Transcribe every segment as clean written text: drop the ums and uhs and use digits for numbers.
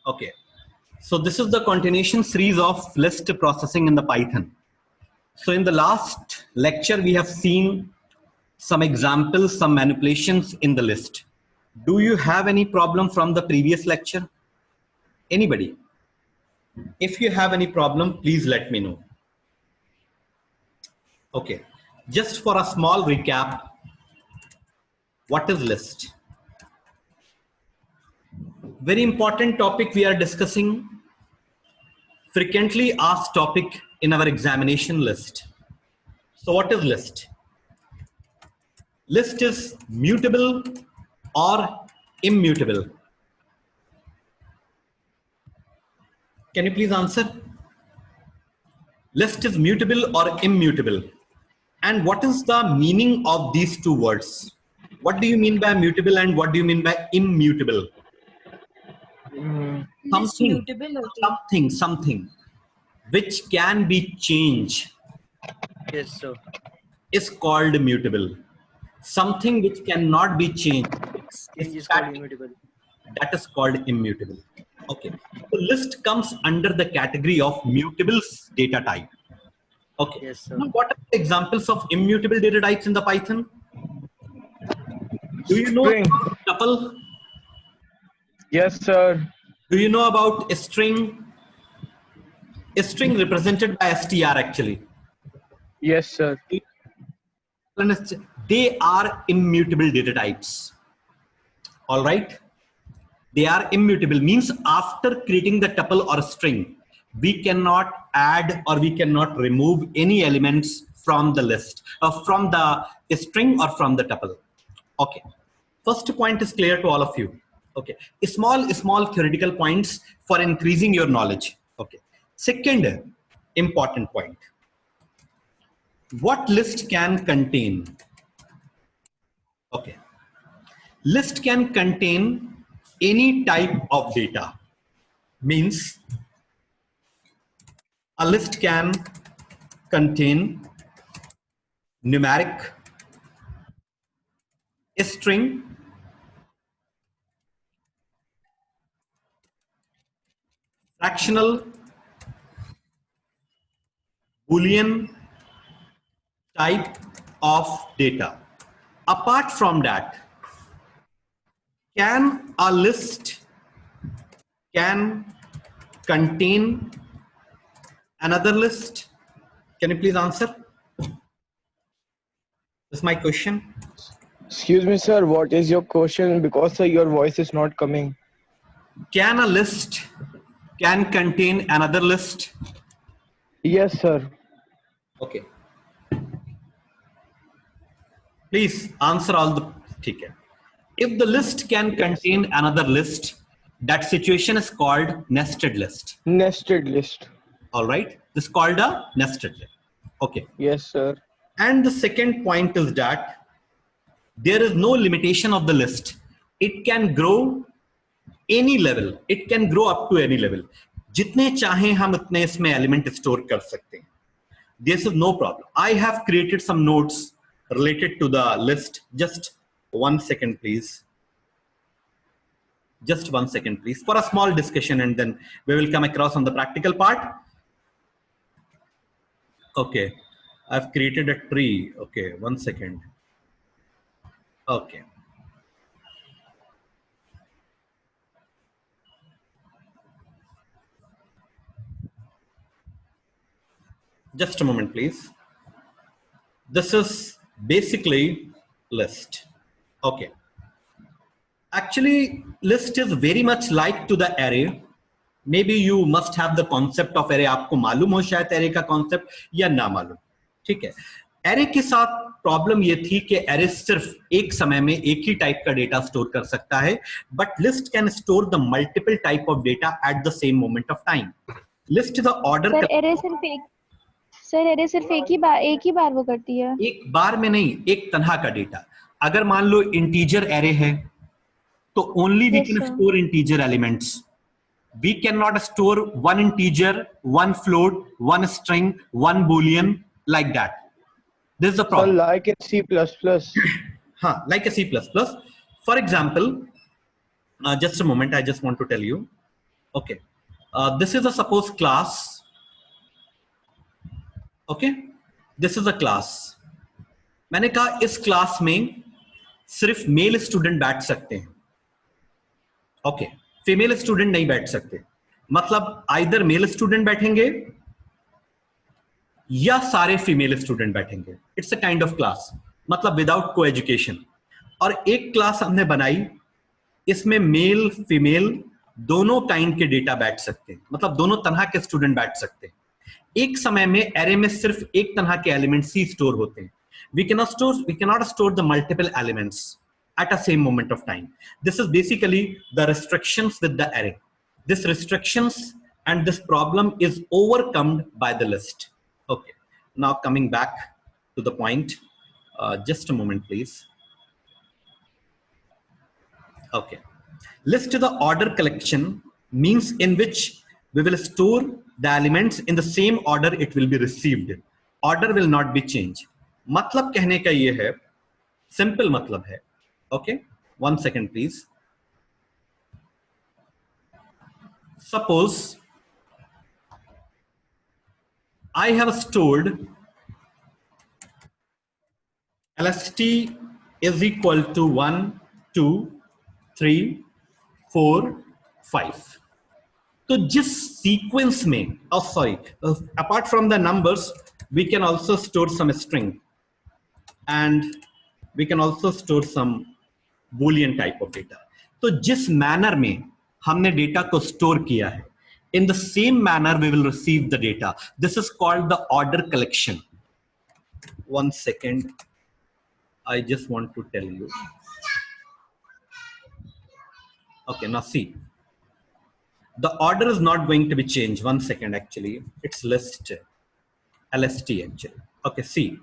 Okay. So this is the continuation series of list processing in the Python. So in the last lecture, we have seen some examples, some manipulations in the list. Do you have any problem from the previous lecture? Anybody? If you have any problem, please let me know. Okay. Just for a small recap, what is list? Very important topic we are discussing. Frequently asked topic in our examination list. So what is list? List is mutable or immutable? Can you please answer? List is mutable or immutable? And what is the meaning of these two words? What do you mean by mutable and what do you mean by immutable? Something which can be changed. Yes, sir. Is called mutable. Something which cannot be changed Is called immutable. That is called immutable. Okay. So list comes under the category of mutable data type. Okay. Yes, sir. Now, what are the examples of immutable data types in the Python? Do you know about tuple? Yes, sir. Do you know about a string? A string represented by str actually. Yes, sir. They are immutable data types. All right. They are immutable means after creating the tuple or string, we cannot add or we cannot remove any elements from the list, from the string or from the tuple. Okay. First point is clear to all of you. Okay. Small theoretical points for increasing your knowledge. Okay. Second important point. What list can contain? Okay. List can contain any type of data. Means a list can contain numeric, a string, fractional, Boolean type of data. Apart from that, can a list can contain another list? Can you please answer? That's my question. Excuse me, sir. What is your question? Because sir, your voice is not coming. Can a list can contain another list? Yes, sir. Okay. Please answer all the. Okay. If the list can contain another list, that situation is called nested list. Nested list. All right. This is called a nested list. Okay. Yes, sir. And the second point is that there is no limitation of the list. It can grow any level. It can grow up to any level. जितने चाहें हम उतने इसमें element store कर सकते हैं. This is no problem. I have created some notes related to the list. Just 1 second, please. Just 1 second, please, for a small discussion, and then we will come across on the practical part. Okay. I've created a tree. Okay. 1 second. Okay. Just a moment, please. This is basically list. Okay. Actually, list is very much like to the array. Maybe you must have the concept of array. आपको मालूम हो शायद array का concept या ना मालूम. ठीक है. Array के साथ प्रॉब्लम ये थी कि array सिर्फ एक समय में एक ही टाइप का डेटा स्टोर कर सकता है, but list can store the multiple type of data at the same moment of time. List the order. Sir array सिर्फ एक ही बार वो करती है. एक बार में नहीं, एक तरह का डेटा. अगर मान लो integer array है, तो only we can store integer elements. We cannot store one integer, one float, one string, one boolean like that. This is the problem. So like in C++. Like a C++. For example, just a moment, I just want to tell you. Okay, this is a suppose class. Okay, this is a class. मैंने कहा इस class में सिर्फ male student बैठ सकते हैं. Okay, female student नहीं बैठ सकते. मतलब आइदर मेल स्टूडेंट बैठेंगे या सारे फीमेल स्टूडेंट बैठेंगे. It's a kind of class, मतलब विदाउट को एजुकेशन. और एक क्लास हमने बनाई, इसमें मेल फीमेल दोनों काइंड के डेटा बैठ सकते हैं, मतलब दोनों तरह के स्टूडेंट बैठ सकते हैं. एक समय में एरे में सिर्फ एक तरह के एलिमेंट्स ही स्टोर होते हैं. We cannot store the multiple elements at a same moment of time. This is basically the restrictions with the array. This restrictions and this problem is overcome by the list. Okay, now coming back to the point, just a moment please. Okay, list is the order collection, means in which we will store the elements in the same order it will be received. Order will not be changed. मतलब कहने का ये है, simple मतलब है. Okay, 1 second please. Suppose I have stored LST is equal to 1, 2, 3, 4, 5. तो जिस sequence में, sorry, apart from the numbers we can also store some string and we can also store some boolean type of data. तो जिस manner में हमने data को store किया है, in the same manner we will receive the data. This is called the order collection. 1 second, I just want to tell you. Okay, now see, the order is not going to be changed. 1 second, actually it's list LST actually. Okay, see,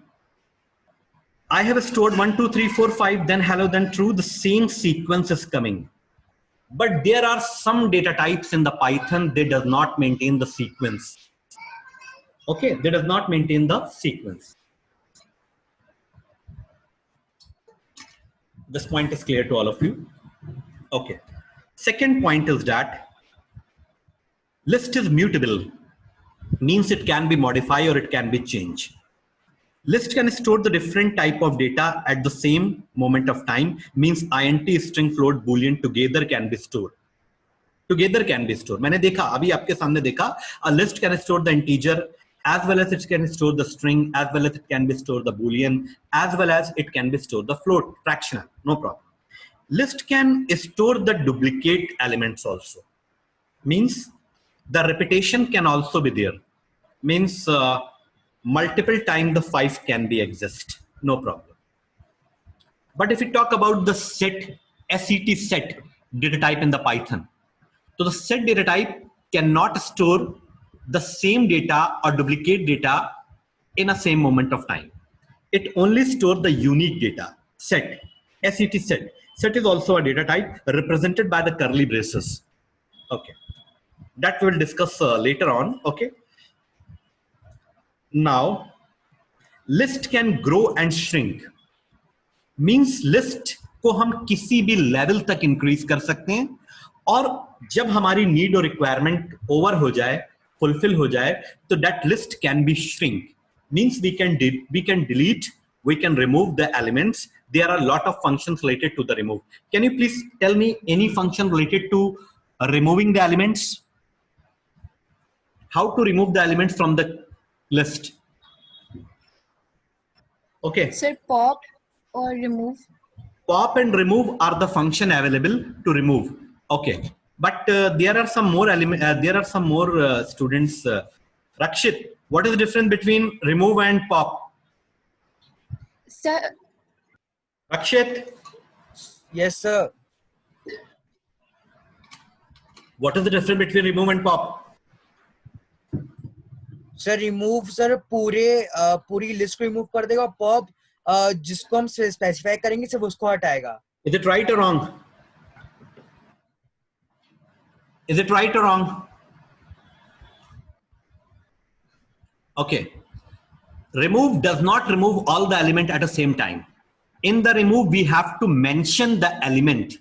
I have stored 1, 2, 3, 4, 5, then hello, then true. The same sequence is coming. But there are some data types in the Python, they does not maintain the sequence. Okay, they does not maintain the sequence. This point is clear to all of you. Okay. Second point is that list is mutable, means it can be modified or it can be changed. List can store the different type of data at the same moment of time, means int, string, float, boolean together can be stored. Together can be stored. मैंने देखा, अभी आपके सामने देखा, a list can store the integer as well as it can store the string, as well as it can be stored the boolean, as well as it can be stored the float, fractional, no problem. List can store the duplicate elements also, means the repetition can also be there, means multiple times the 5 can be exist, no problem. But if we talk about the set, set data type in the Python, so the set data type cannot store the same data or duplicate data in a same moment of time. It only stores the unique data. Set, set. Set is also a data type represented by the curly braces. Okay, that we'll discuss later on. Okay. Now, list can grow and shrink. Means list को हम किसी भी level तक increase कर सकते हैं, और जब हमारी नीड और रिक्वायरमेंट ओवर हो जाए, फुलफिल हो जाए, तो that list can be shrink. Means we can delete, we can remove the elements. There are a lot of functions related to the remove. Can you please tell me any function related to removing the elements? How to remove the elements from the list? Okay. Sir, pop or remove? Pop and remove are the function available to remove. Okay, but there are some more students. Rakshit, what is the difference between remove and pop? Sir, Rakshit, Yes, sir. what is the difference between remove and pop? Sir remove sir पूरी list को remove कर देगा. Pop जिसको हम specify करेंगे सिर्फ उसको हटाएगा. Is it right or wrong? Is it right or wrong? Okay. Remove does not remove all the element at the same time. In the remove, we have to mention the element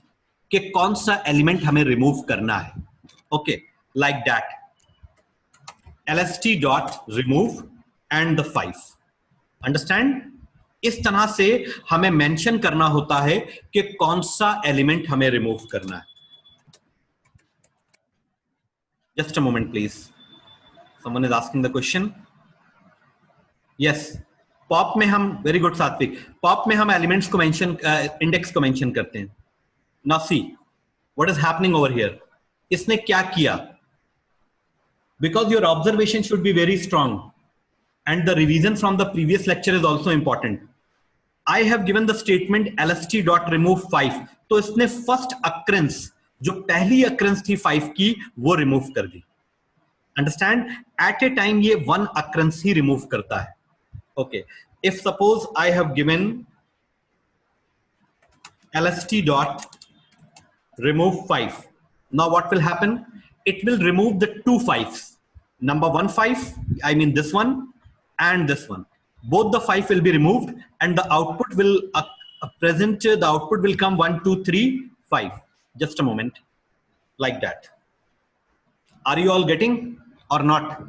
कि कौन सा element हमें remove करना है. Okay. like that. LST dot remove and the 5. Understand? इस तरह से हमें मेंशन करना होता है कि कौन सा एलिमेंट हमें रिमूव करना है. Just a moment, please. Someone is asking the question. Yes. Pop में हम, वेरी गुड सात्विक, पॉप में हम एलिमेंट्स को मेंशन, इंडेक्स को मेंशन करते हैं. Now see what is happening over here. इसने क्या किया? Because your observation should be very strong and the revision from the previous lecture is also important. I have given the statement lst dot remove 5. तो इसने first occurrences, जो पहली occurrences थी 5 की, वो रिमूव कर दी. अंडरस्टैंड? एट ए time ये 1 occurrences ही remove करता है. Okay, if suppose I have given lst dot remove 5. Now what will happen? It will remove the 2 5s. Number 1 5, I mean this one and this one. Both the 5 will be removed and the output will the output will come 1 2 3 5. Just a moment, like that. Are you all getting or not?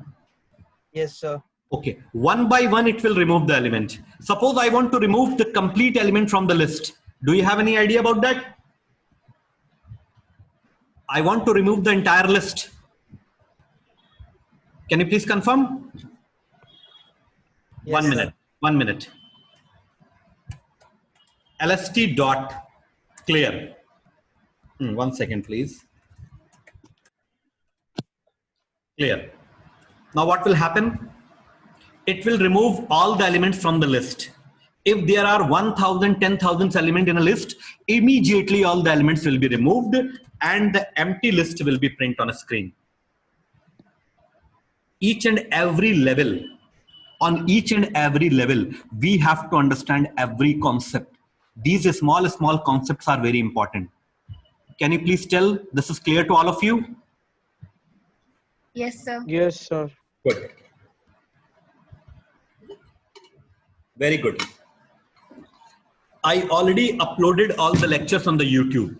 Yes, sir. Okay, one by one it will remove the element. Suppose I want to remove the complete element from the list. Do you have any idea about that? I want to remove the entire list. Can you please confirm? Yes, 1 minute. sir. 1 minute. LST dot clear. 1 second, please. Clear. Now what will happen? It will remove all the elements from the list. If there are 1,000, 10,000 elements in a list, immediately all the elements will be removed and the empty list will be printed on a screen. Each and every level, on each and every level, we have to understand every concept. These small concepts are very important. Can you please tell this is clear to all of you? Yes, sir. Yes, sir. Good. Very good. I already uploaded all the lectures on the YouTube.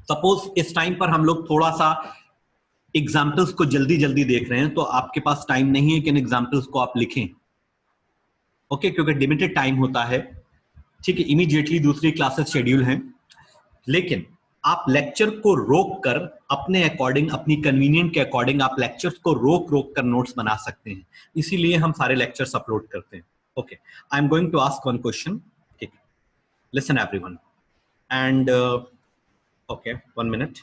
Suppose इस time पर हम लोग थोड़ा सा examples को जल्दी जल्दी देख रहे हैं, तो आपके पास टाइम नहीं है कि इन एग्जाम्पल्स को आप लिखें. ओके, क्योंकि लिमिटेड टाइम होता है. ठीक है, इमीडिएटली दूसरी क्लासेस शेड्यूल हैं, लेकिन आप लेक्चर को रोक कर अपने अकॉर्डिंग, अपनी कन्वीनियंट के अकॉर्डिंग आप लेक्चर्स को रोक कर नोट्स बना सकते हैं. इसीलिए हम सारे लेक्चर्स अपलोड करते हैं. Okay, I am going to ask one question. ठीक, listen everyone and okay, 1 minute.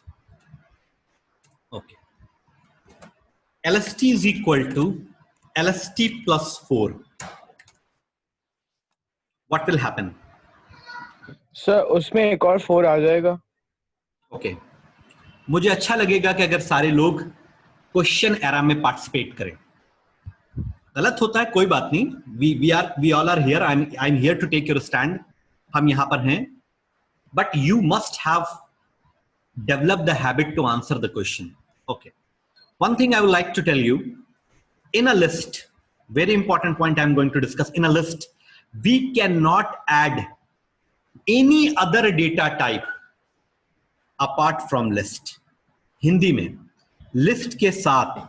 Okay, LST is equal to LST plus 4. What will happen? Sir उसमें एक और 4 आ जाएगा. ओके, मुझे अच्छा लगेगा कि अगर सारे लोग क्वेश्चन एरा में पार्टिसिपेट करें. गलत होता है कोई बात नहीं, we all are here, I am here to take your stand. हम यहां पर हैं, but you must have develop the habit to answer the question. Okay, one thing I would like to tell you, in a list, very important point I'm going to discuss, in a list we cannot add any other data type apart from list. Hindi में list के साथ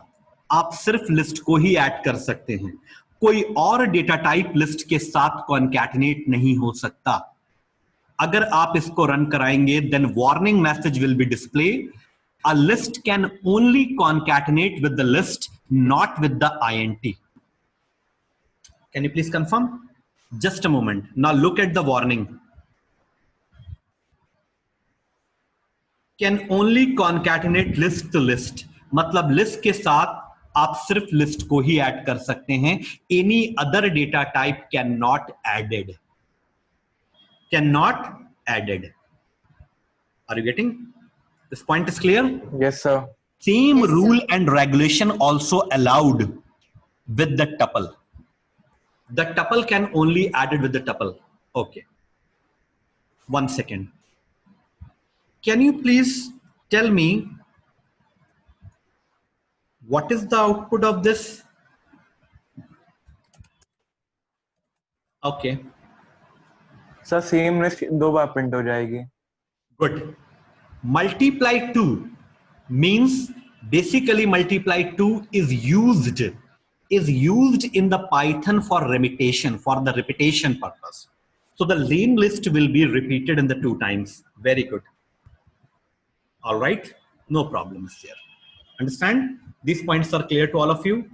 आप सिर्फ list को ही add कर सकते हैं, कोई और डेटा टाइप लिस्ट के साथ कॉन्कैटिनेट नहीं हो सकता. अगर आप इसको रन कराएंगे then warning message will be displayed. A list can only concatenate with the list, not with the int. Can you please confirm? Just a moment. Now look at the warning. Can only concatenate list to list. मतलब list के साथ आप सिर्फ list को ही add कर सकते हैं. Any other data type cannot added. Cannot added. Are you getting? This point is clear? Yes, sir. Same Yes, sir. rule and regulation also allowed with the tuple. The tuple can only added with the tuple. Okay. 1 second. Can you please tell me what is the output of this? Okay. Sir same list 2 bar print हो जाएगी. Good. Multiply 2 means Basically, multiply 2 is used in the Python for the repetition purpose. So the lane list will be repeated in the 2 times. Very good. All right, no problems here. Understand? These points are clear to all of you?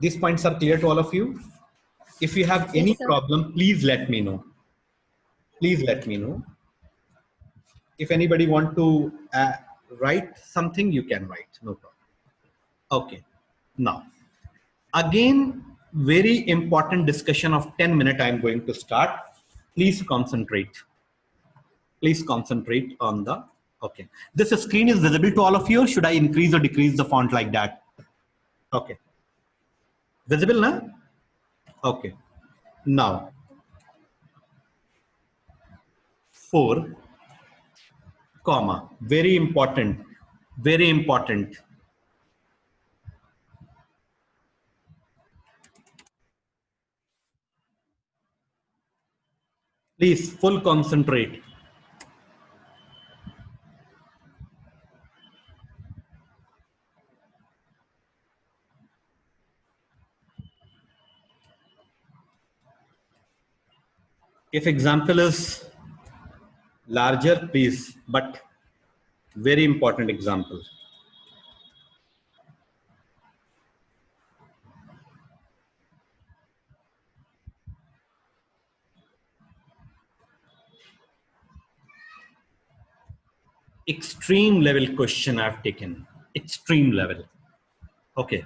These points are clear to all of you? If you have any problem, please let me know. Please let me know. If anybody want to write something, you can write, no problem. Okay, now, again, very important discussion of 10 minutes I'm going to start. Please concentrate. Please concentrate on the, okay. This screen is visible to all of you, or should I increase or decrease the font like that? Okay. Visible now? Okay. Now, 4, comma, very important, very important. Please, full concentrate. If example is larger, please, but very important example. Extreme level question I've taken. Extreme level. Okay.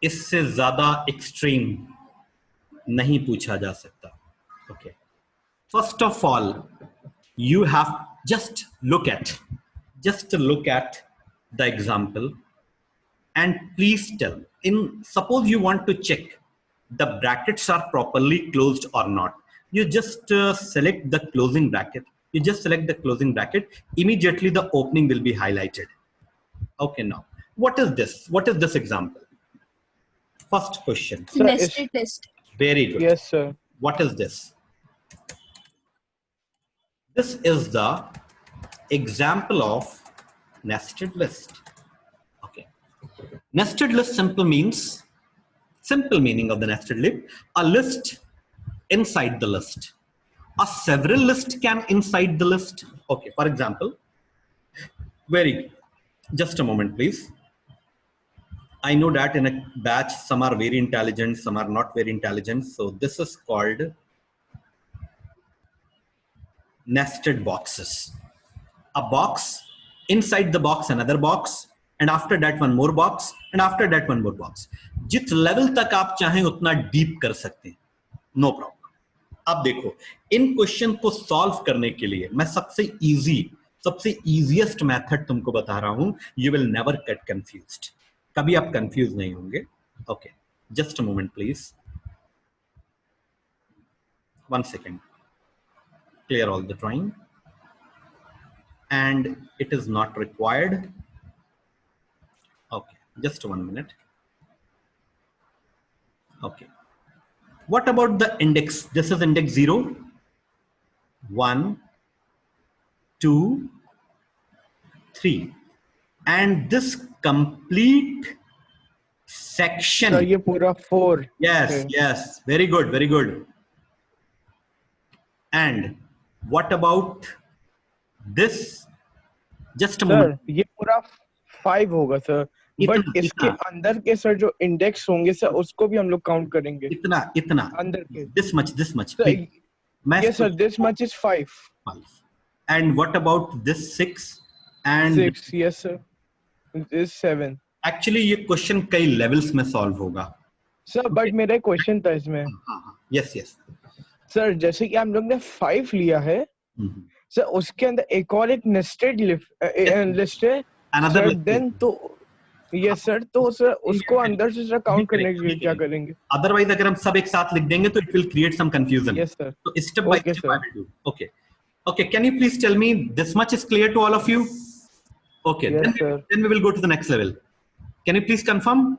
इससे ज़्यादा extreme नहीं पूछा जा सकता. Okay. First of all, you have just look at the example and please tell. Suppose you want to check the brackets are properly closed or not. You just select the closing bracket. You just select the closing bracket. Immediately the opening will be highlighted. Okay, now what is this? What is this example? First question. Sir, Nested list. Very good. Yes, sir. What is this? This is the example of nested list. Okay. Nested list simple meaning of the nested list, a list inside the list. A several list can inside the list. Okay, for example, very good. Just a moment, please. I know that in a batch, some are very intelligent, some are not very intelligent. So this is called nested boxes. A box, inside the box, another box, and after that one more box, and after that one more box. जित level तक आप चाहें उतना deep कर सकते हैं. No problem. अब देखो, इन क्वेश्चन को सॉल्व करने के लिए मैं सबसे easiest method तुमको बता रहा हूं. You will never get confused. कभी आप कंफ्यूज नहीं होंगे. Okay, just a moment please. 1 second. Clear all the drawing. And it is not required. Okay, just 1 minute. Okay. What about the index? This is index 0, 1, 2, 3. And this complete section. Sir, ये पूरा 4. Yes, Okay. yes. Very good, very good. And what about this? Just a moment. Sir, ये पूरा 5 होगा sir. But इसके अंदर के sir जो index होंगे सर उसको भी हम लोग काउंट करेंगे. इतना अंदर के. This much. Sir, yes sir, this much is 5. 5. And what about this 6 and 6? Yes sir. This 7. Actually ये क्वेश्चन कई लेवल्स में सॉल्व होगा. सर बट मेरा एक क्वेश्चन था इसमें. Yes yes. सर जैसे कि हम लोग ने 5 लिया है सर उसके अंदर एक और एक नेस्टेड लिस्ट है. Another देन तो यस सर तो सर उसको अंदर से सर काउंट करने के लिए क्या करेंगे? अदरवाइज अगर हम सब एक साथ लिख देंगे तो it will create some confusion. Yes sir. So step by step I will do. Okay. Okay, can you please tell me this much is clear to all of you? Okay, Yes, then we will go to the next level. Can you please confirm?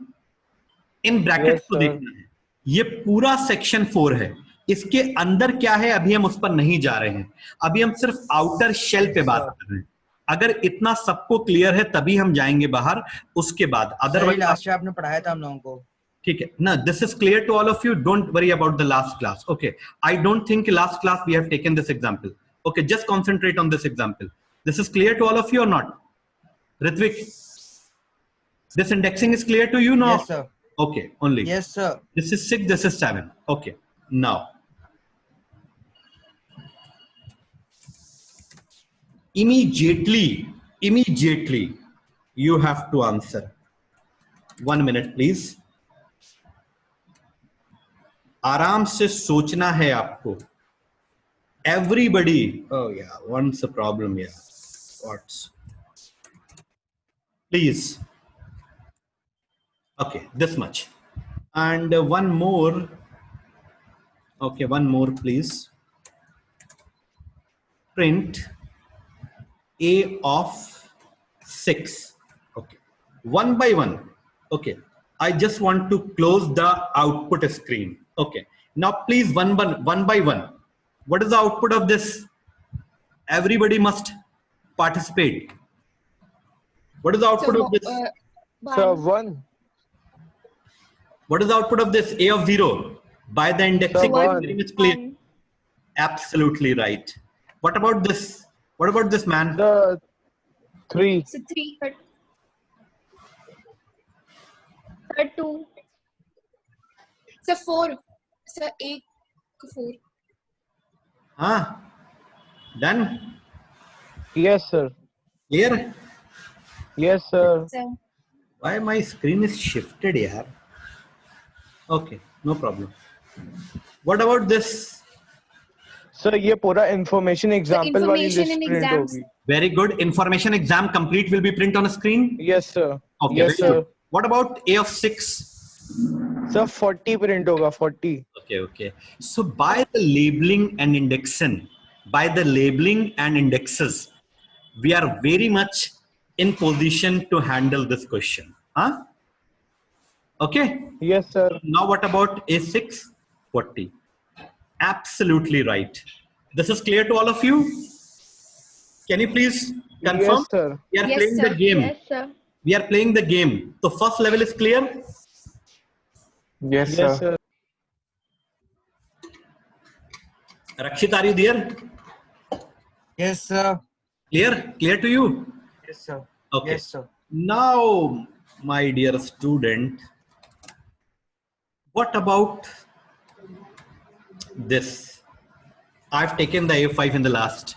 In brackets Yes, को sir. देखना है. ये पूरा section 4 है. इसके अंदर क्या है अभी हम उस पर नहीं जा रहे हैं. अभी हम सिर्फ आउटर शेल पे बात कर रहे हैं. अगर इतना सबको क्लियर है तभी हम जाएंगे बाहर, उसके बाद सर अदरवाइज लास्ट आपने पढ़ाया था हम लोगों को. ठीक है ना. This is clear to all of you. Don't worry about the last class. Okay, I don't think last class we have taken this example. Okay, just concentrate on this example. This is clear to all of you or not? Ritvik, this indexing is clear to you now? Yes sir. Okay, only. Yes sir. This is 6, this is 7. Okay, now immediately you have to answer. 1 minute please. आराम से सोचना है आपको. Everybody, oh yeah, what's the problem here? Please. Okay, this much. And one more. Okay, one more please. Print A of 6. Okay, one by one. Okay, I just want to close the output screen. Okay, now please one by one. What is the output of this? Everybody must participate. What is the output of this? Sir, 1. What is the output of this? A of 0. By the indexing, Sir, very much clear. Absolutely right. What about this? What about this, man? The 3. So 3. Sir 2. Sir 4. Sir 1. 4. Huh? Done? Yes sir. Clear? Yes sir. Sir. Why my screen is shifted here? Okay, no problem. What about this? Sir, ये पूरा information example वाली information list in print exams. होगी. Very good. Information exam complete will be print on a screen. Yes sir. Okay, Yes very sir. good. What about A of 6? Sir, 40 print होगा, 40. Okay, okay. So by the labeling and indexes, we are very much in position to handle this question. Huh? Okay. Yes sir. Now what about A6? 40. Absolutely right. This is clear to all of you? Can you please confirm? Yes sir. We are Yes, playing sir. the game. Yes, sir. We are playing the game. So first level is clear. Yes, Yes sir. sir. Rakshit, are you there? Yes sir. Clear to you? Yes sir. Okay. Yes sir. Now, my dear student, what about this? I've taken the A5 in the last.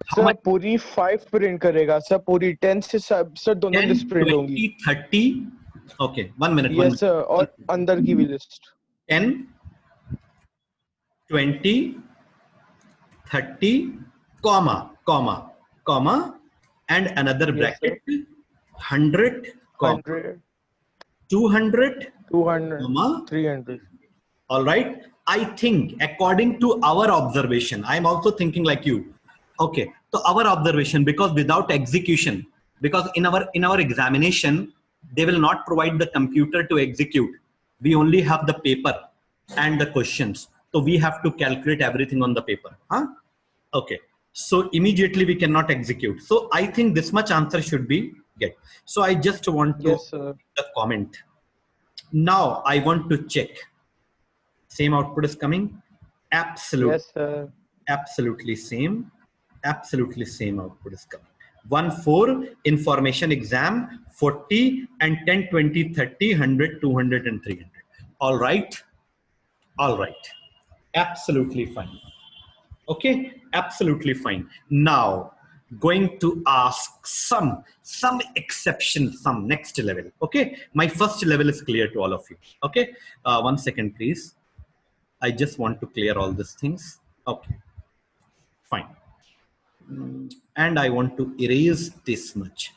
How Sir, much? पूरी 5 print करेगा. Sir, पूरी 10 से sir दोनों 10, list print होंगी. 20, 30. Okay, 1 minute. Yes sir. और अंदर की भी list. 10, 20, 30, comma, and another Yes, bracket, 100, comma, 100, 200, 200, comma. 300. All right. I think according to our observation, I'm also thinking like you. Okay. So our observation, because without execution, because in our examination, they will not provide the computer to execute. We only have the paper and the questions. So we have to calculate everything on the paper. Huh? Okay. So immediately we cannot execute. So I think this much answer should be get. So I just want to Yes sir. the comment. Now I want to check. Same output is coming. Absolutely. Yes sir. Absolutely same. Absolutely same output is coming. 1, 4 information exam 40 and 10, 20, 30, 100, 200 and 300. All right. All right. Absolutely fine. Okay. Absolutely fine. Now going to ask some exception, some next level. Okay. My first level is clear to all of you. Okay. 1 second, please. I just want to clear all these things. Okay. Fine. And I want to erase this much.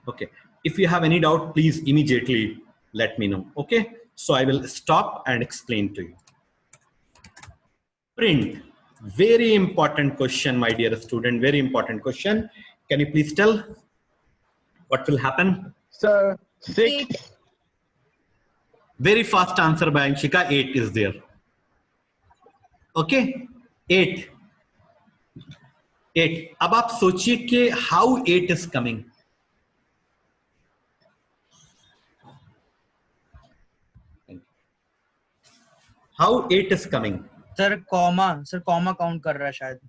Okay. If you have any doubt, please immediately let me know. Okay. So I will stop and explain to you. Print. Very important question, my dear student. Very important question. Can you please tell what will happen? Sir, 6. 8. Very fast answer by Anshika. 8 is there. Okay. 8. 8. अब आप सोचिए कि how 8 is coming. How 8 is coming? Sir comma count कर रहा है शायद.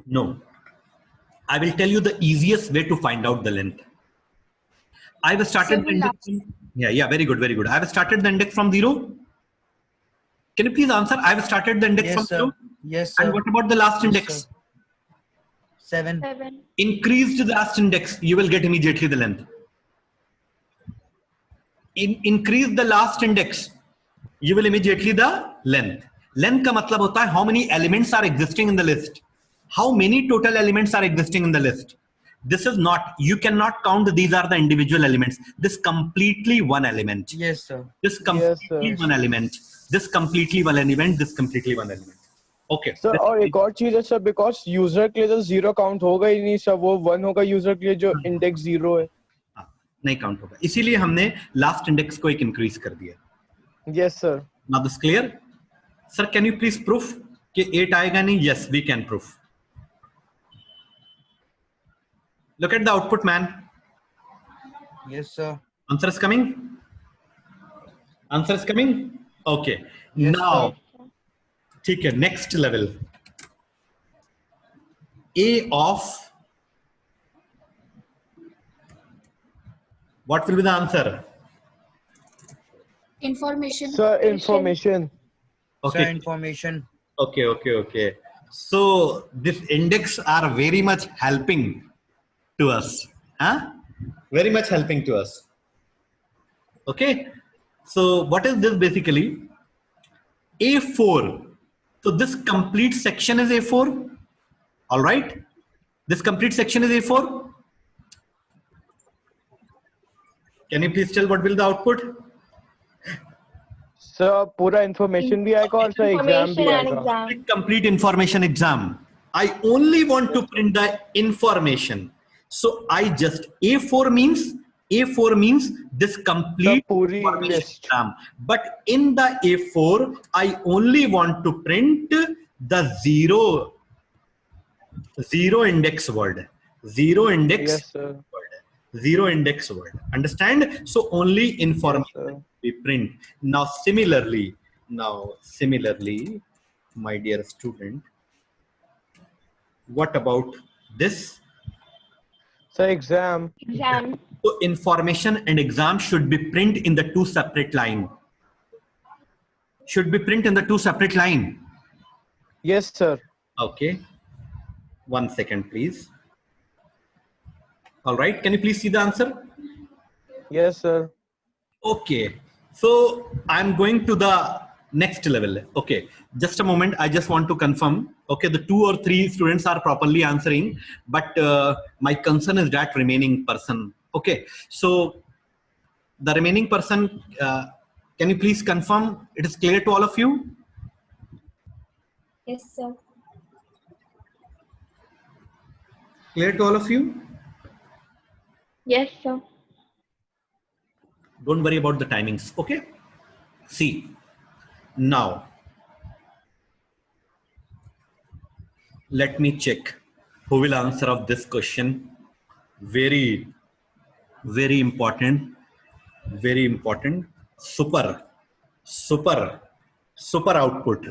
No. I will tell you the easiest way to find out the length. I have started the index from, yeah, very good. I have started the index from 0. Can you please answer? I have started the index from 0. Yes, sir. And what about the last index? Yes, 7. 7. Increase the last index, you will get immediately the length. Increase the last index, you will immediately the length. Length का मतलब होता है how many elements are existing in the list. How many total elements are existing in the list? This is not, you cannot count these are the individual elements. This completely one element. Yes, sir. This completely one element. This completely one element. This completely one element. Okay. Sir और एक और चीज है sir, because user के लिए तो 0 count होगा ही नहीं सर, वो 1 होगा यूजर के लिए जो इंडेक्स 0 है. नहीं काउंट होगा, इसीलिए हमने लास्ट इंडेक्स को एक इंक्रीज कर दिया. Yes sir. Now this clear? Sir can you please proof कि 8 आएगा नहीं? Yes we can proof. Look at the output, man. Yes, sir. Answer is coming. Answer is coming. Okay. Yes, now, sir. ठीक है. Next level. A of what will be the answer? Information. Sir, information. Okay. Sir, information. Okay. So this index are very much helping to us, huh? Very much helping to us. Okay, so what is this basically? A4. So this complete section is A4. All right, this complete section is A4. Can you please tell what will the output? Sir पूरा information भी आएगा और sir exam भी आएगा. Complete information exam. I only want to print the information. So I just A4 means this complete information exam. But in the A4, I only want to print the zero index word. Zero index word. Zero index word. Understand? So only information we print. Now similarly, my dear student, what about this? So exam. So information and exam should be print in the two separate line. Should be print in the two separate line. Yes, sir. Okay. 1 second, please. All right. Can you please see the answer? Yes, sir. Okay. So I'm going to the next level. Okay. Just a moment. I just want to confirm. Okay. The 2 or 3 students are properly answering, but my concern is that remaining person. Okay. So the remaining person, can you please confirm it is clear to all of you? Yes, sir. Clear to all of you? Yes, sir. Don't worry about the timings. Okay. See, now let me check who will answer of this question. Very important. Super output.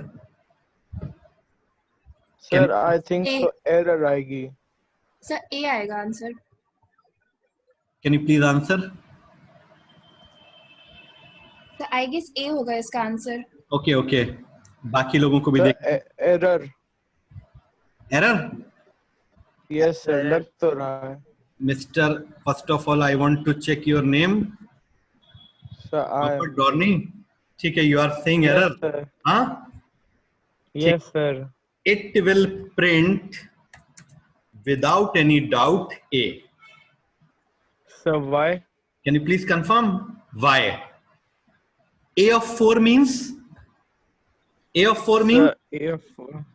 Sir, I think so error आएगी. Sir, A आएगा answer. Can you please answer? Sir, I guess A होगा इसका answer. Okay. बाकी लोगों को भी देख. Error. Error? Yes, sir. लग तो रहा है. Mr. First of all, I want to check your name. Sir, Dorney. ठीक है, you are saying error. Sir. हाँ? Yes, sir. It will print without any doubt A. So why? Can you please confirm why? A of 4 means? A of 4 means? Sir, A of 4.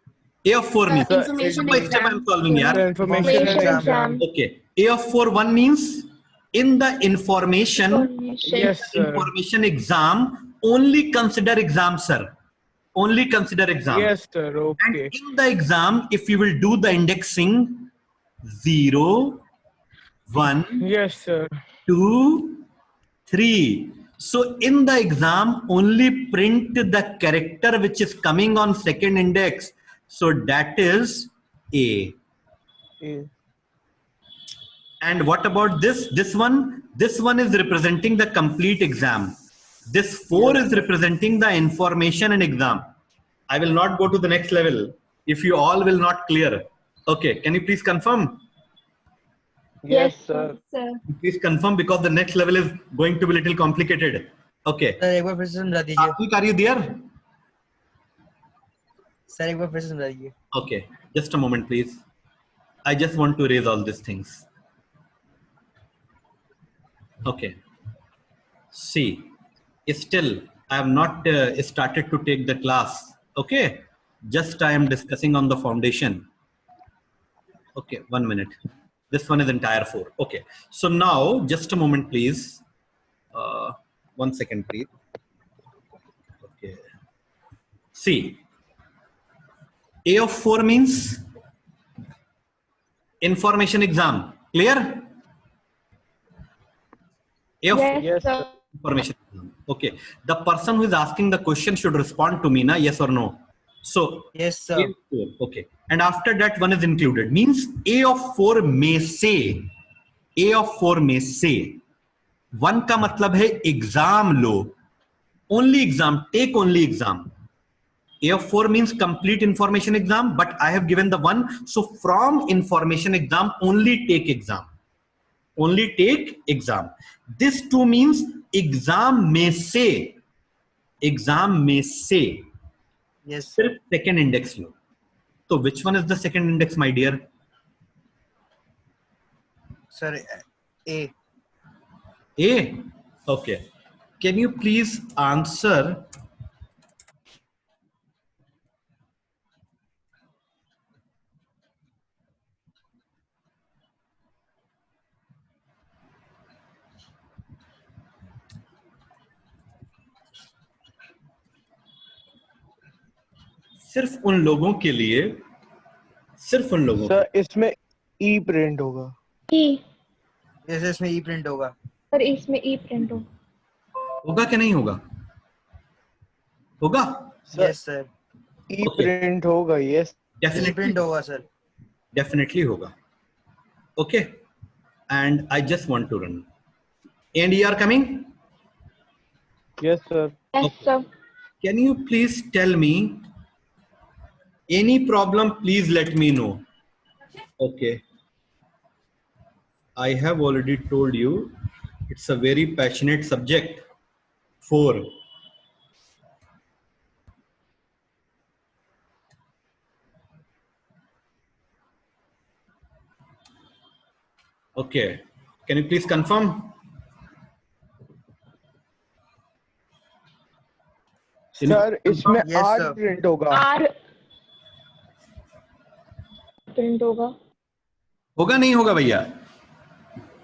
A of 4 means? Information Step by step exam. I'm solving here. Information exam. Okay. A of 4 1 means in the information Yes, sir. information exam only consider exam, sir. only consider exam. Yes, sir. And Okay. in the exam, if you will do the indexing 0, 1, Yes, sir. 2, 3. So in the exam, only print the character which is coming on second index. So that is A. Yeah. And what about this? This one is representing the complete exam. This 4 is representing the information and exam. I will not go to the next level if you all will not clear. Okay, can you please confirm? Yes, sir. Sir. Please confirm because the next level is going to be little complicated. Okay. Sir एक बार फिर से समझा दीजिए. Atik, are you there? Sir एक बार फिर से समझाइए. Okay, just a moment, please. I just want to raise all these things. Okay. See, still I have not started to take the class. Okay, just I am discussing on the foundation. Okay, 1 minute. This one is entire 4. Okay, so now just a moment, please. 1 second, please. Okay. See, A of 4 means information exam. Clear? A of Yes, Yes, sir. sir. information exam. Okay. The person who is asking the question should respond to me, na? Yes or no? So, Yes, A sir. of 4. Okay. And after that, one is included. Means A of 4 may say. A of 4 may say. 1 का मतलब है exam low. Only exam. Take only exam. A of 4 means complete information exam, but I have given the 1. So from information exam, only take exam. Only take exam. This 2 means exam may say. Exam may say. Yes, sir. सिर्फ second index low. So which one is the second index, my dear? Sir, A. A. Okay. Can you please answer? सिर्फ उन लोगों के लिए, सिर्फ उन लोगों sir इसमें ई प्रिंट होगा. ई. Yes, इसमें E print होगा. सर इसमें ई प्रिंट हो. होगा कि नहीं होगा? होगा? Sir Yes, sir. ई Okay. प्रिंट होगा. यस. E Definitely, print होगा, sir. definitely होगा. Okay. And I just want to run. And you are coming? Yes sir. Yes sir. Can you please tell me any problem? Please let me know. Okay. I have already told you it's a very passionate subject. 4. Okay. Can you please confirm? Sir इसमें Yes, R sir. Print होगा. R print होगा. होगा नहीं होगा भैया?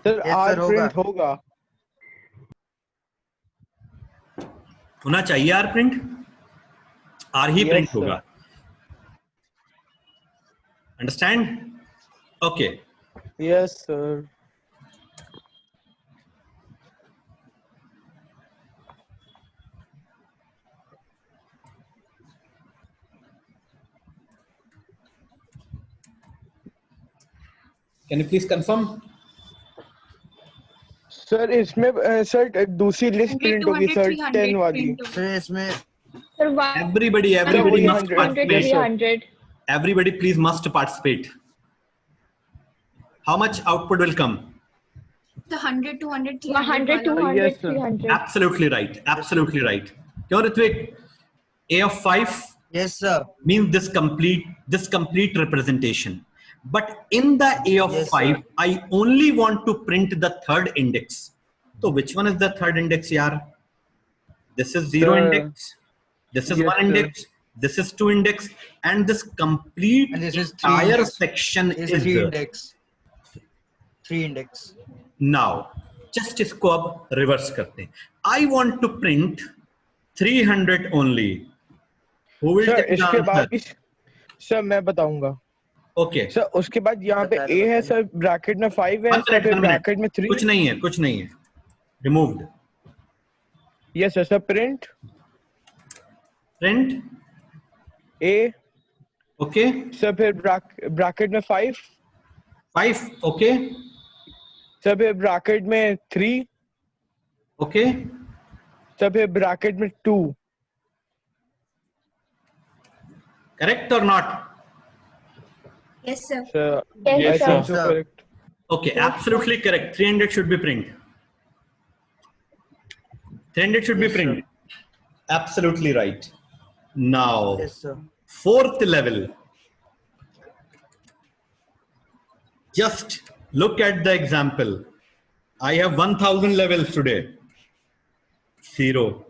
Sir Yes, R sir, होगा. Print होगा. होना चाहिए आर प्रिंट. आर ही Yes, प्रिंट sir. होगा. Understand? Okay. Yes sir. Can you please confirm? Sir इसमें सर दूसरी लिस्ट 100, प्रिंट होगी 200, सर 300 10 वाली. print होगा. Sir, इसमें सर 100 Everybody वही must 100, participate. 300. Everybody please must participate. How much output will come? The 100, 200, 100 300 200 Yes, sir. 300. Absolutely right. Absolutely right. क्यों Ritwik? A of 5 Yes, sir. means this complete representation. But in the A of Yes, 5, sir. I only want to print the third index. So which one is the third index, yaar? This is 0 Sir. index. This is Yes, 1 sir. index. This is 2 index. And this complete And this is 3 entire index. section Is is 3 index. 3 index. now. Just इसको अब reverse करते हैं. I want to print 300 only. Who will sir take the इसके answer? बाद भी sir मैं बताऊंगा Okay. Sir उसके बाद यहाँ पे ए है सर ब्रैकेट में 5 है 1 सर minute, फिर 1 minute. ब्रैकेट में 3 कुछ नहीं है, कुछ नहीं है. Removed. Yes sir sir print Print. ए Okay. सर फिर ब्रैकेट में 5 5. Okay. सर फिर ब्रैकेट में 3 Okay. सर फिर ब्रैकेट में 2 Correct or not? Yes, sir. Sir Yes, I sir. Think so correct Okay, absolutely correct. 300 should be print. 300 should be Yes, sir. print. Absolutely right. Now, Yes, sir. fourth level. Just look at the example. I have 1000 levels today. 0.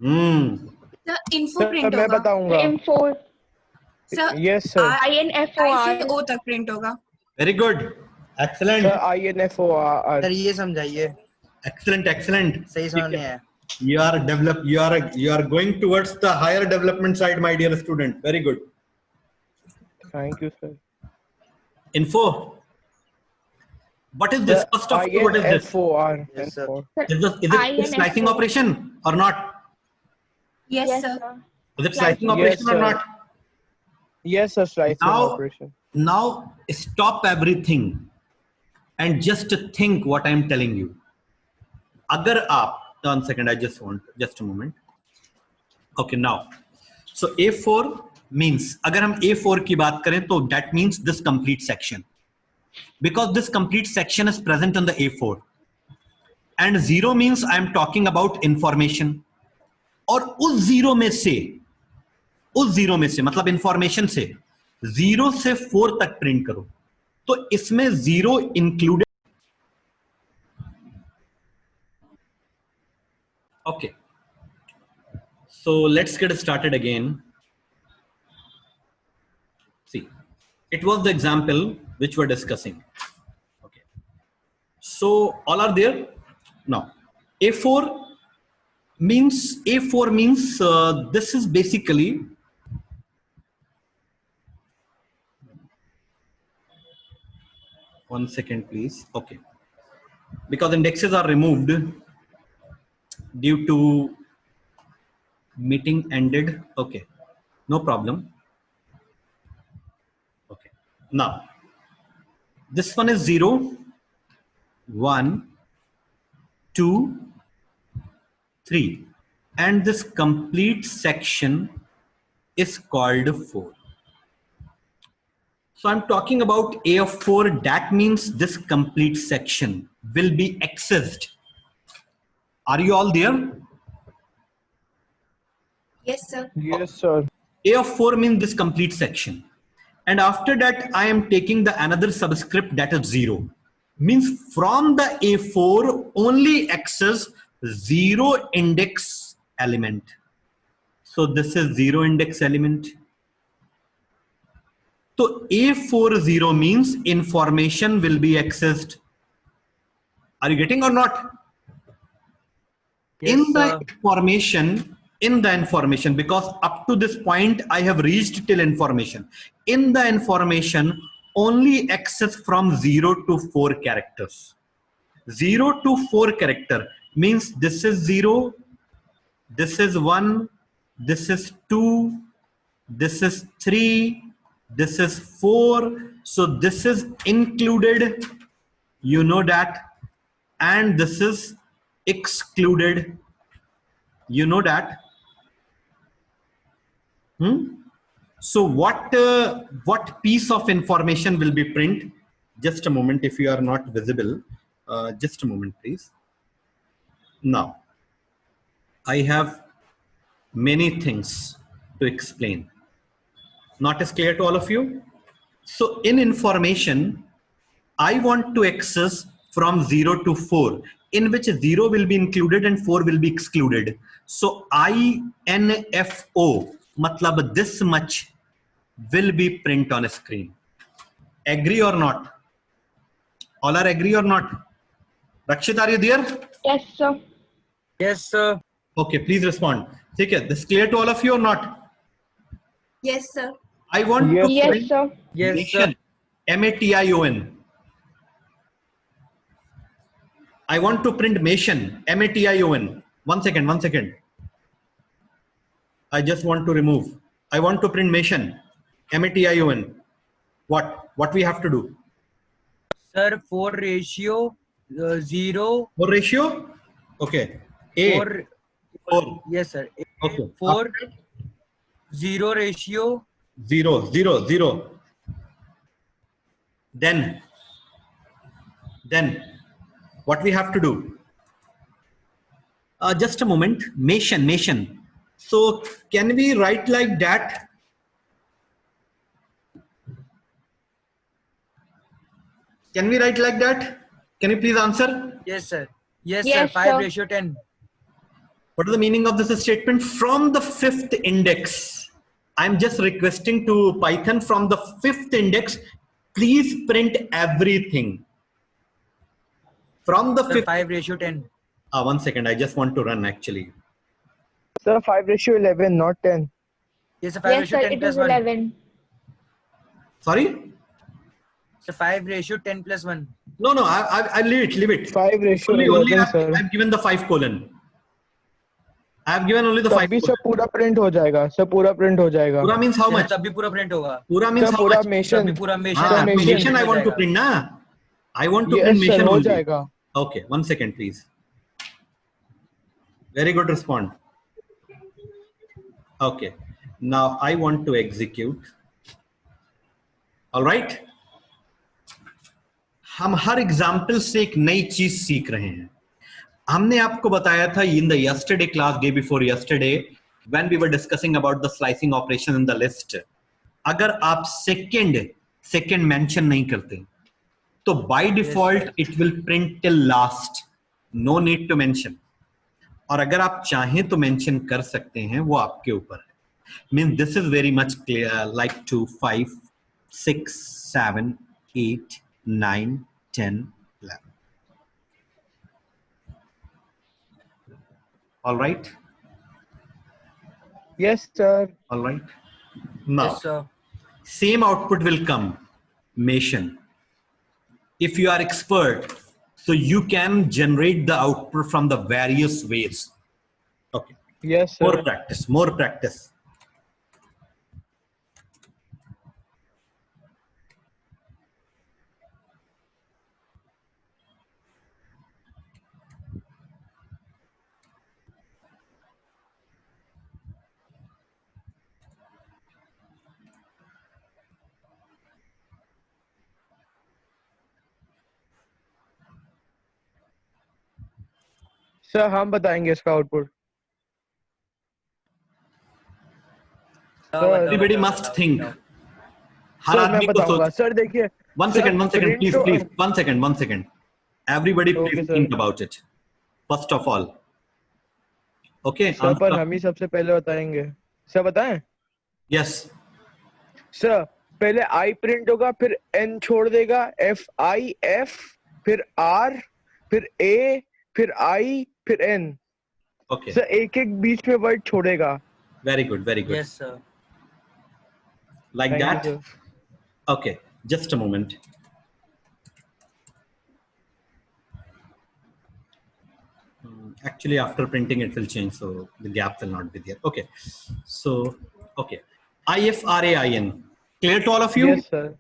The info sir print मैं होगा. बताऊंगा M4 Sir, yes sir INFOR I से O तक print होगा. Very good. Excellent. Sir INFOR sir ये समझाइए, Excellent. Excellent. सही समझ नहीं आया. You are going towards the higher development side, my dear student. Very good. Thank you sir Info. What is this? First of all, what is this? INFOR Yes, sir. Is it slicing INFO. operation or not? Yes, Yes, sir. sir. Is it slicing Yes, operation or sir. not? Yes sir slicing Now, operation now stop everything and just think what I am telling you. अगर आप 1 second, I just a moment. Okay, now. So A4 means अगर हम A4 की बात करें तो that means this complete section. Because this complete section is present on the A4. And 0 means I am talking about information. और उस 0 में से मतलब इंफॉर्मेशन से 0 से 4 तक प्रिंट करो तो इसमें 0 included. Okay, so let's get started again. See, it was the example which we're discussing. Okay, so all are there now. A4 means this is basically one second please. Okay, because indexes are removed due to meeting ended. Okay, no problem. Okay, now this one is 0 1 2 3 and this complete section is called 4. So I'm talking about A of 4. That means this complete section will be accessed. Are you all there? Yes, sir. Yes sir A of 4 means this complete section. And after that, I am taking the another subscript that is 0. Means from the A4 only access 0 index element. So this is 0 index element. So A40 means information will be accessed. Are you getting or not? Yes, in the sir. information, because up to this point I have reached till information. In the information, only access from 0 to 4 characters. 0 to 4 character means this is 0, this is 1, this is 2, this is 3, this is 4. So this is included, you know that, and this is excluded, you know that. So what piece of information will be print? Just a moment, if you are not visible, just a moment please. Now I have many things to explain. Not as clear to all of you? So in information, I want to access from 0 to 4, in which 0 will be included and 4 will be excluded. So INFO, matlab this much will be print on a screen. Agree or not? All are agree or not? Rakshit, are you there? Yes, sir. Yes, sir. Okay, please respond. ठीक है, this clear to all of you or not? Yes, sir. I want Yes, to Yes, print sir. Yes, Mation. sir. M-A-T-I-O-N. I want to print Mation. M-A-T-I-O-N. One second. I just want to remove. I want to print Mation. M-A-T-I-O-N. What we have to do? Sir, 4 ratio 0 More ratio? Okay. A. 4. 4. Yes, sir. Okay. 4 0 ratio 0. Then what we have to do? Just a moment. Mation. So can we write like that? Can we write like that? Can you please answer? Yes, sir. Yes, Yes, sir. 5 sir. ratio 10. What is the meaning of this statement? From the 5th index. I'm just requesting to Python, from the 5th index, please print everything. From the Sir, 5th. 5 ratio 10. 1 second. I just want to run actually. Sir, 5 ratio 11, not 10. Yes, sir. 5 Yes, ratio sir. 10 It plus is 1. 11. Sorry? So 5 ratio 10 plus 1. No. I leave it. 5 ratio Only 11, sir. I've given the 5 colon. I have given only the तब 5 भी colon. सब पूरा print हो जाएगा, सब पूरा print हो जाएगा. Pura means how Yes, much? तब भी पूरा print होगा. Pura means सर how पूरा much? तब मेशन, भी पूरा mesh हाँ, Mation. Mation I want to print ना. I want to print yes sir Mation हो only. जाएगा. Okay, 1 second please. Very good respond. Okay, now I want to execute. All right. हम हर example से एक नई चीज सीख रहे हैं. हमने आपको बताया था in the yesterday class, day before yesterday, when we were discussing about the slicing operation in the list. अगर आप second mention नहीं करते तो by default it will print till last. No need to mention. और अगर आप चाहें तो मेंशन कर सकते हैं, वो आपके ऊपर है. Mean this is very much clear. Like 2 5 6 7 8 9 10 11. All right. Yes sir. All right. Now Yes, sir. same output will come. Mation. If you are expert, so you can generate the output from the various ways. Okay. Yes sir. More practice. Sir हम बताएंगे इसका output. Everybody must think. हर sir मैं आदमी को बताऊंगा. सोच. Sir देखिए. One sir, second, print please. तो- One second. Everybody, Okay, please sir. think about it. First of all. Okay. Sir पर हम ही सबसे पहले बताएंगे. सर बताएं. Yes. सर पहले आई प्रिंट होगा, फिर एन छोड़ देगा, एफ आई एफ, फिर आर, फिर ए, फिर आई, फिर एन. Okay. सर एक एक बीच में वर्ड छोड़ेगा. Very good. Yes, sir. Like Thank that. you, sir. Okay. Just a moment. Actually, after printing, it will change, so the gap will not be there. Okay. So, okay. IFRAIN. Clear to all of you? Yes sir.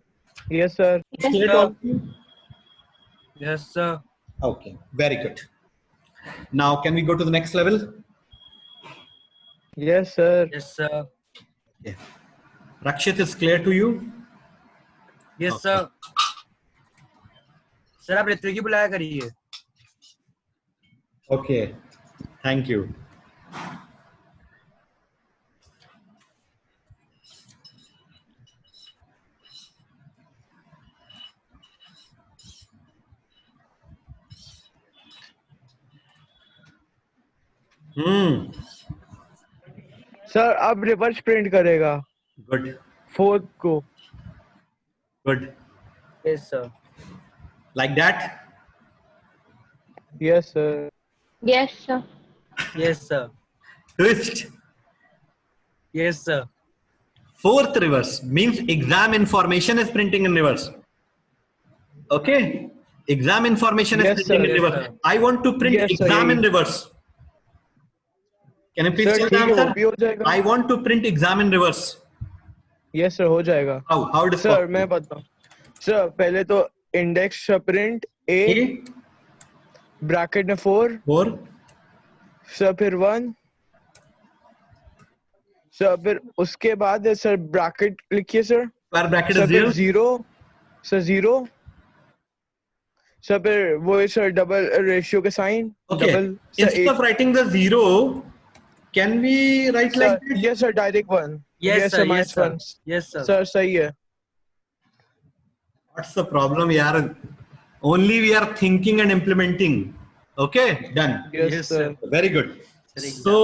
Yes sir. Yes, Clear to all of you? Yes, sir. Okay. Very good. Now, can we go to the next level? Yes sir. Yes, sir. Okay. Rakshit is clear to you? Yes, Okay. sir. Sir आप ऋत्विक की बुलाया करिए. Okay. Thank you. Sir अब reverse print करेगा Good. Fourth को. Good. Yes, sir. Like that? Yes, sir. Yes, sir. Yes, sir. Twist. Yes, sir. Fourth reverse means exam information is printing in reverse. Okay. Exam information is Yes, printing sir. in Yes, reverse. sir. I want to print Yes, sir. exam in यही reverse. Can you please sir tell the ठीक है वो answer? भी हो जाएगा. I want to print exam in reverse. Yes, sir. हो जाएगा. How it is sir possible? मैं बताऊं. सर पहले तो index print A A bracket में 4 4 सर फिर 1 सर फिर उसके बाद सर ब्रैकेट लिखिए sir square bracket sir is फिर 0. 0 सर 0 सर फिर वो सर डबल रेशियो के sign Okay. Double Instead sir of writing the 0, can we write like sir that? Yes sir direct 1 Yes, yes sir. Sir Yes, minus sir. 1 Yes, sir. Sir सही है. What's the problem, yaar? Only we are thinking and implementing. Okay, done. Yes, Yes, sir. sir. Very good. Sir, So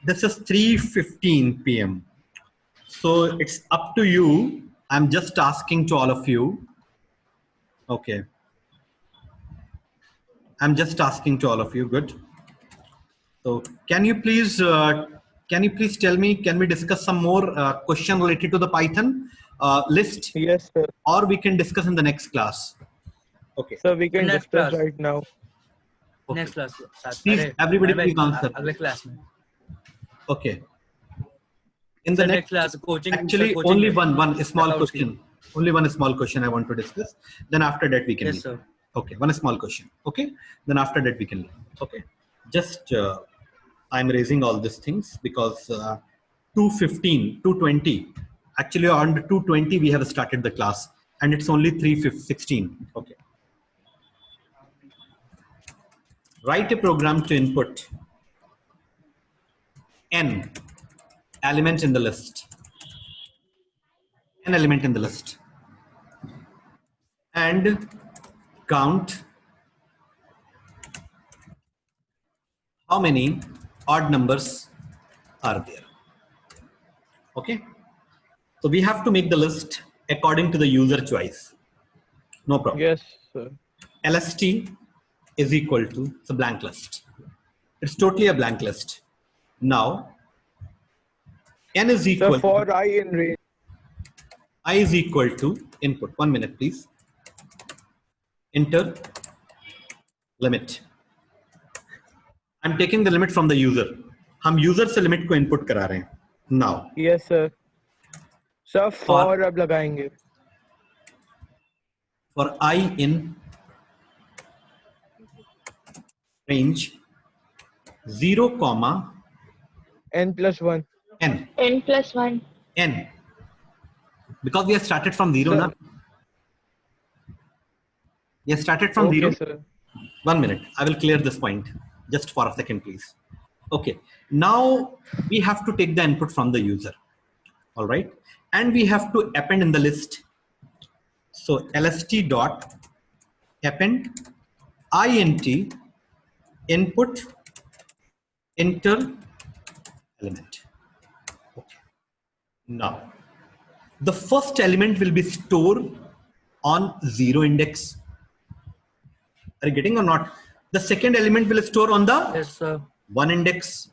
this is 3:15 p.m. So it's up to you. I'm just asking to all of you. Okay. I'm just asking to all of you. Good. So can you please tell me? Can we discuss some more question related to the Python list, Yes, sir. or we can discuss in the next class? Okay. Sir, we can Next discuss class. right now. Okay. Next class. Please, everybody please answer. अगले class में. Okay. In the Sir, next next class coaching. actually sir, coaching only में. one small Without question. Only one small question I want to discuss. Then after that we can Yes, leave. sir. Okay, one small question. Okay. Then after that we can leave. Okay. Just I'm raising all these things because 2:15, 2:20. Actually on 2:20 we have started the class and it's only 3:16. Okay. Write a program to input n elements in the list. An element in the list. And count how many odd numbers are there. Okay. So we have to make the list according to the user choice. No problem. Yes, sir. LST is equal to it's a blank list. It's totally a blank list. Now n is Sir, equal for to I in range. I is equal to input. 1 minute please. Enter limit. I'm taking the limit from the user. हम user से limit को input करा रहे हैं. Now Yes, sir. Sir, for अब लगाएंगे. for I in range 0 comma N plus 1. n. N+1. N. Because we have started from 0 Sir. now. We have started from Okay, 0. sir. 1 minute. I will clear this point just for a second, please. Okay. Now we have to take the input from the user. All right. And we have to append in the list. So lst dot append int input enter element. Okay. Now the first element will be stored on 0 index. Are you getting or not? The second element will store on the Yes, sir. 1 index.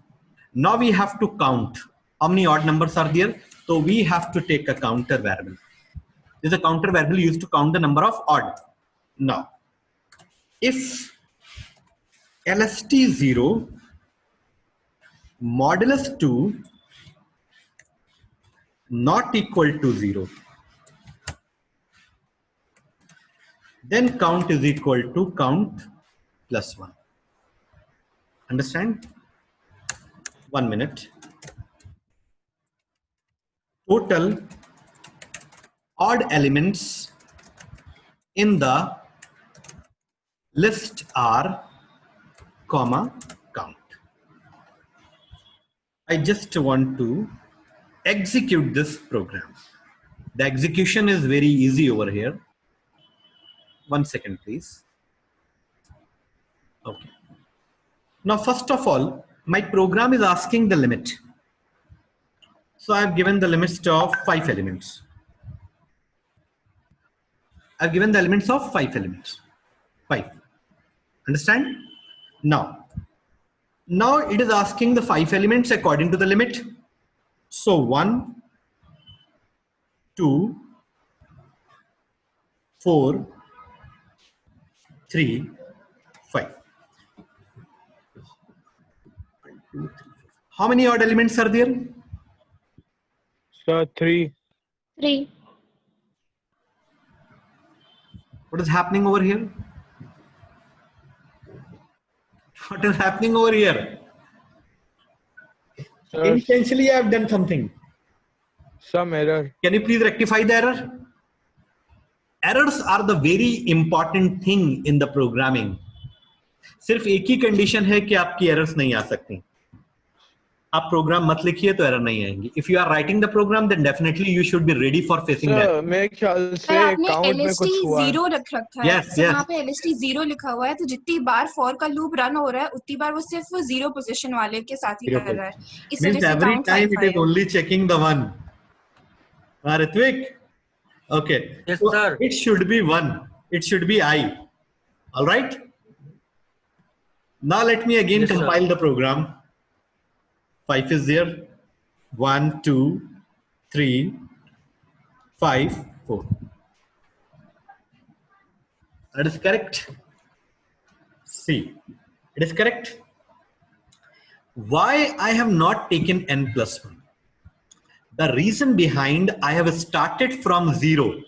Now we have to count how many odd numbers are there. So we have to take a counter variable. This is a counter variable used to count the number of odd. Now, if LST0 modulus 2 not equal to 0, then count is equal to count plus 1. Understand? 1 minute. Total odd elements in the list are comma count. I just want to execute this program. The execution is very easy over here. 1 second, please. Okay. Now, first of all, my program is asking the limit. So I've given the limits of 5 elements. I've given the elements of 5 elements. 5. Understand? Now it is asking the 5 elements according to the limit. So 1, 2, 4, 3, 5. How many odd elements are there? Sir, 3. 3. What is happening over here? What is happening over here? Sir, Intentionally I have done something. some error. Can you please rectify the error? Errors are the very important thing in the programming. सिर्फ एक ही condition है कि आपकी errors नहीं आ सकती. आप programme मत लिखिए तो एरर नहीं आएंगी. If you are writing the program, then definitely you should be ready for facing that. Sir मेरे ख्याल से सर आपने काउंट में LST कुछ हुआ है. 0 रख रखा है. Yes, sir yes. वहाँ पे LST 0 लिखा हुआ है, तो जितनी बार for का लूप रन हो रहा है उतनी बार वो सिर्फ 0 पोजीशन वाले के साथ ही कर रहा है. इस वजह Means से every count time 5 it is आएगा. only checking the one. Ritvik? Okay. Yes, So sir. it should be 1. It should be I. All right. Now let me again Yes, sir. compile the program. 5 is there. 1, 2, 3, 5, 4. That is correct. C. It is correct. Why I have not taken n plus 1? The reason behind, I have started from 0.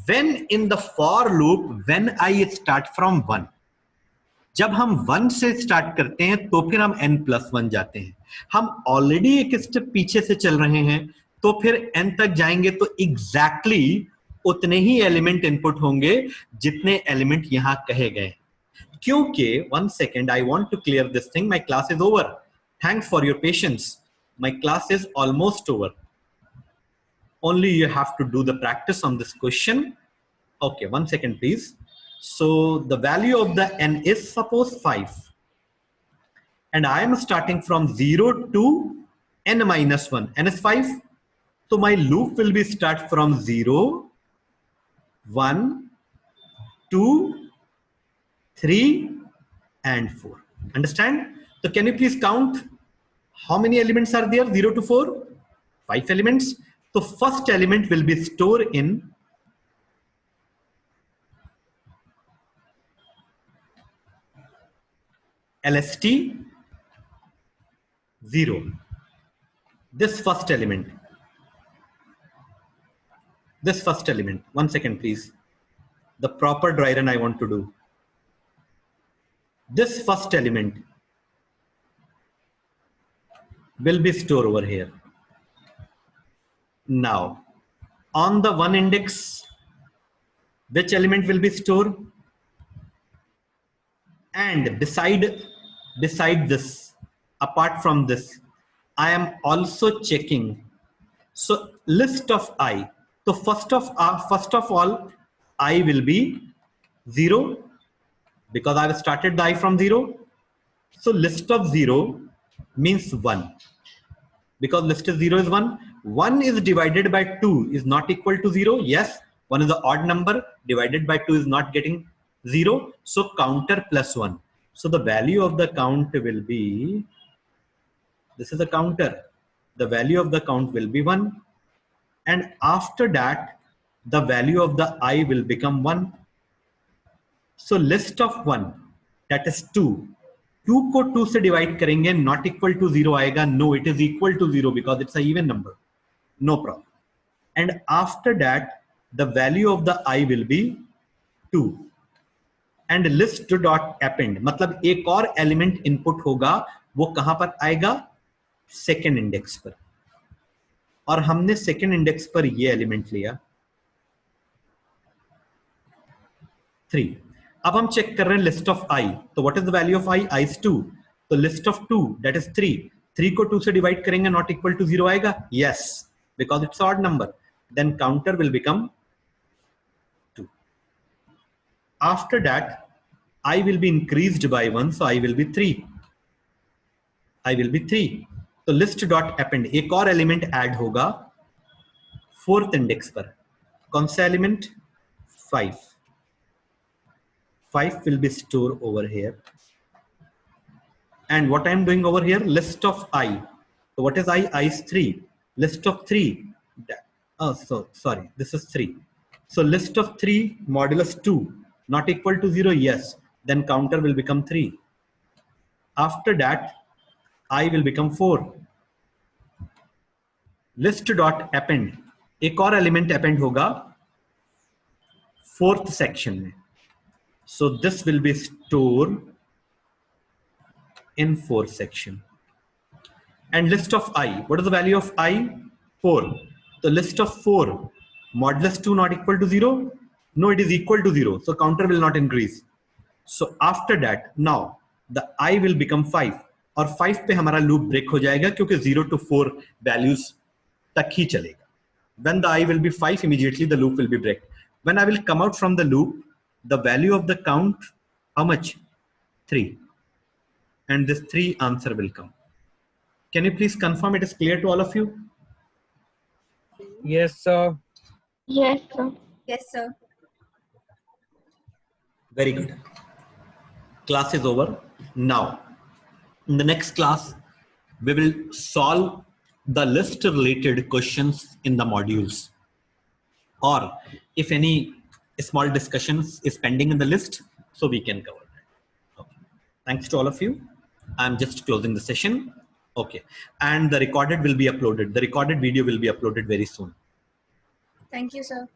When in the for loop, when I start from 1. जब हम 1 से start करते हैं तो फिर हम n+1 जाते हैं. हम ऑलरेडी एक स्टेप पीछे से चल रहे हैं तो फिर n तक जाएंगे तो एग्जैक्टली उतने ही एलिमेंट इनपुट होंगे जितने एलिमेंट यहां कहे गए. क्योंकि 1 second, I want to clear this thing. My class is over. Thanks for your patience. My class is almost over. Only you have to do the practice on this question. Okay, 1 second, please. So the value of the n is suppose 5. And I am starting from 0 to n minus 1. N is 5. So my loop will be start from 0, 1, 2, 3, and 4. Understand? So can you please count how many elements are there? 0 to 4? 5 elements. So first element will be stored in LST 0. This first element. 1 second, please. The proper dry run I want to do. This first element will be stored over here. Now, on the 1 index, which element will be stored? And beside this, apart from this, I am also checking. So list of I. So first of all, I will be 0 because I have started the I from 0. So list of 0 means 1 because list of 0 is 1. 1 is divided by 2 is not equal to 0. Yes, 1 is the odd number divided by 2 is not getting 0. So counter plus 1. So the value of the count will be, this is the counter. The value of the count will be 1. And after that, the value of the I will become 1. So list of 1, that is 2. 2 को 2 से divide करेंगे, not equal to 0 आएगा. No, it is equal to 0 because it's an even number. No problem. And after that, the value of the I will be 2. And list dot append, मतलब एक और element input होगा, वो कहां पर आएगा? Second index पर. और हमने second index पर ये element लिया 3. अब हम चेक कर रहे हैं list of I. तो what is the value of I? I is 2. तो list of 2, that is 3. 3 को 2 से divide करेंगे, not equal to 0 आएगा? Yes, because it's odd number. Then counter will become 2. After that, I will be increased by 1, so I will be 3. I will be 3. So list dot append, एक और element add होगा 4th index पर. कौन सा element? 5. 5 will be stored over here. And what I'm doing over here, list of I. So what is I? I is 3. List of 3. Oh, so sorry, this is 3. So list of 3 modulus 2 not equal to 0, yes. Then counter will become 3. After that, I will become 4. List dot append. एक और element append होगा 4th section में. So this will be stored in 4th section. And list of I. What is the value of I? 4. The list of 4 modulus 2 not equal to 0. No, it is equal to 0. So counter will not increase. So after that, now the I will become 5. और 5 पे हमारा loop break हो जाएगा क्योंकि 0 to 4 values तक ही चलेगा. When the I will be 5, immediately the loop will be break. When I will come out from the loop, the value of the count, how much? 3. And this 3 answer will come. Can you please confirm it is clear to all of you? Yes, sir. Yes, sir. Yes, sir. Very good. Class is over. Now, in the next class, we will solve the list related questions in the modules. Or if any small discussions is pending in the list, so we can cover that. Okay. Thanks to all of you. I'm just closing the session. Okay. And the recorded will be uploaded. The recorded video will be uploaded very soon. Thank you, sir.